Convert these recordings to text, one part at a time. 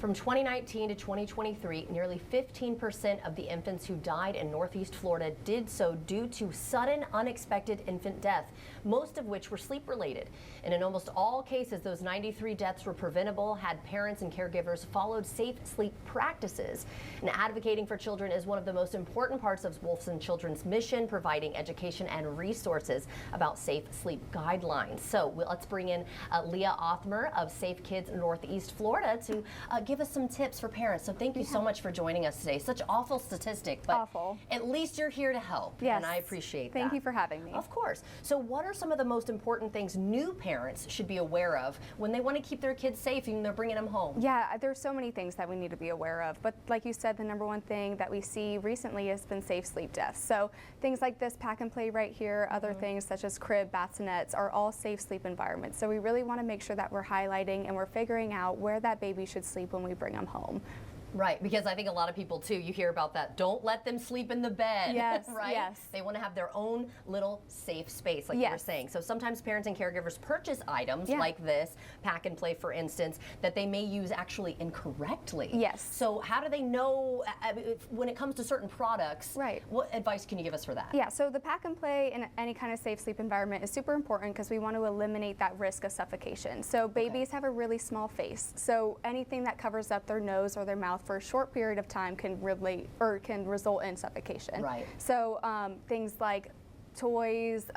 From 2019 to 2023, nearly 15% of the infants who died in Northeast Florida did so due to sudden, unexpected infant death, most of which were sleep-related. And in almost all cases, those 93 deaths were preventable had parents and caregivers followed safe sleep practices. And advocating for children is one of the most important parts of Wolfson Children's mission, providing education and resources about safe sleep guidelines. So let's bring in Leah Othmer of Safe Kids Northeast Florida to give us some tips for parents. So thank you so much for joining us today. Such awful statistic, but at least you're here to help. Yes. And I appreciate that. Thank you for having me. Of course. So what are some of the most important things new parents should be aware of when they want to keep their kids safe and they're bringing them home? Yeah, there's so many things that we need to be aware of. But like you said, the number one thing that we see recently has been safe sleep deaths. So things like this pack and play right here, other things such as crib, bassinets are all safe sleep environments. So we really want to make sure that we're highlighting and we're figuring out where that baby should sleep when we bring them home. Right, because I think a lot of people too, you hear about that, don't let them sleep in the bed. Yes, right? yes. They want to have their own little safe space, like you were saying. So sometimes parents and caregivers purchase items like this, pack and play for instance, that they may use actually incorrectly. Yes. So how do they know when it comes to certain products, what advice can you give us for that? Yeah, so the pack and play in any kind of safe sleep environment is super important because we want to eliminate that risk of suffocation. So babies have a really small face, so anything that covers up their nose or their mouth for a short period of time can result in suffocation. Right. So things like toys,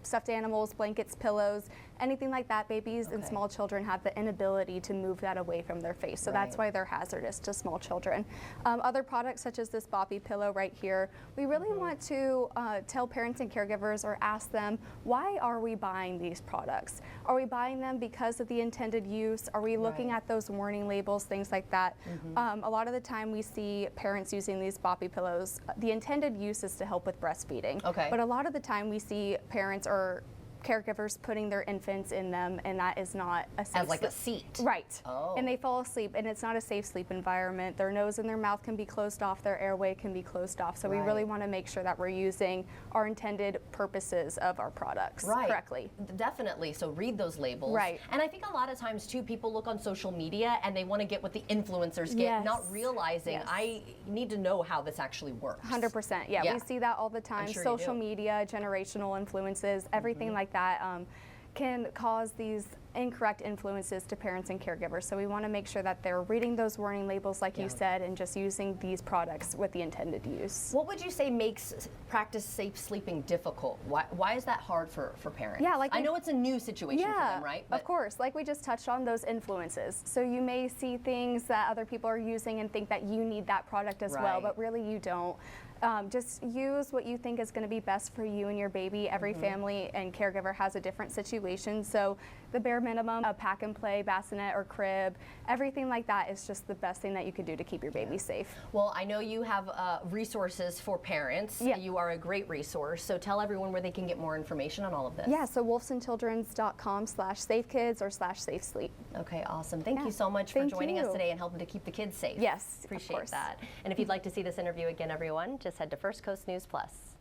stuffed animals, blankets, pillows, anything like that, babies and small children have the inability to move that away from their face. So that's why they're hazardous to small children. Other products such as this Boppy pillow right here, we really want to tell parents and caregivers or ask them, why are we buying these products? Are we buying them because of the intended use? Are we looking at those warning labels, things like that? A lot of the time we see parents using these Boppy pillows. The intended use is to help with breastfeeding. But a lot of the time we see parents or caregivers putting their infants in them, and that is not a safe as like a seat. Right. And they fall asleep, and it's not a safe sleep environment. Their nose and their mouth can be closed off, their airway can be closed off. So we really want to make sure that we're using our intended purposes of our products correctly. Definitely. So read those labels. Right. And I think a lot of times too, people look on social media and they want to get what the influencers get, not realizing I need to know how this actually works. 100%. Yeah, we see that all the time. Social media, generational influences, everything like that can cause these incorrect influences to parents and caregivers. So we want to make sure that they're reading those warning labels like you said and just using these products with the intended use. What would you say makes practice safe sleeping difficult? Why is that hard for parents? Yeah, like I know it's a new situation for them, right? But of course, like we just touched on, those influences. So you may see things that other people are using and think that you need that product as well, but really you don't. Just use what you think is going to be best for you and your baby. Every family and caregiver has a different situation, so the bare minimum, a pack and play, bassinet or crib, everything like that is just the best thing that you could do to keep your baby safe. Well, I know you have resources for parents. You are a great resource, so tell everyone where they can get more information on all of this. Yeah, so wolfsonchildrens.com/safekids or /safesleep. Okay, awesome. Thank you so much for joining us today and helping to keep the kids safe. Yes, appreciate that. And if you'd like to see this interview again, everyone, just head to First Coast News Plus.